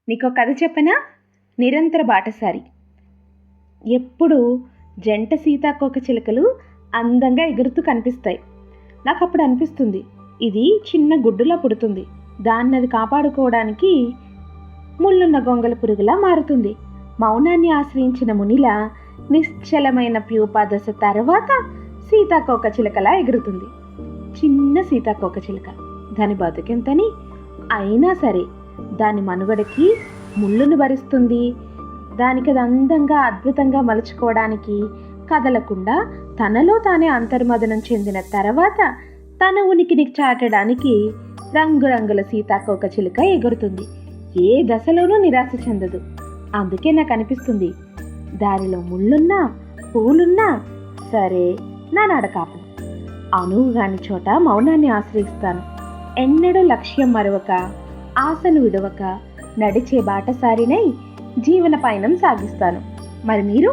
నీకో కథ చెప్పనా? నిరంతర బాటసారి. ఎప్పుడు జంట సీతాకోకచిలుకలు అందంగా ఎగురుతూ కనిపిస్తాయి. నాకు అప్పుడు అనిపిస్తుంది, ఇది చిన్న గుడ్డులా పుడుతుంది, దాన్ని అది కాపాడుకోవడానికి ముళ్ళున్న గొంగల పురుగులా మారుతుంది. మౌనాన్ని ఆశ్రయించిన మునిలా నిశ్చలమైన ప్యూపా దశ తర్వాత సీతాకోకచిలుకలా ఎగురుతుంది. చిన్న సీతాకోకచిలుక, దాని బతుకెంతని. అయినా సరే దాని మనుగడకి ముళ్ళును భరిస్తుంది. దానికి అది అందంగా అద్భుతంగా మలుచుకోవడానికి, కదలకుండా తనలో తానే అంతర్మదనం చెందిన తర్వాత తన ఉనికిని చాటడానికి రంగురంగుల సీతాకోకచిలుక ఎగురుతుంది. ఏ దశలోనూ నిరాశ చెందదు. అందుకే నాకు అనిపిస్తుంది, దారిలో ముళ్ళున్నా పూలున్నా సరే నా నడకాపను. అనువుగాని చోట మౌనాన్ని ఆశ్రయిస్తాను. ఎన్నడూ లక్ష్యం మరవక, ఆశను విడవక నడిచే బాటసారినై జీవన పయనం సాగిస్తాను. మరి మీరు?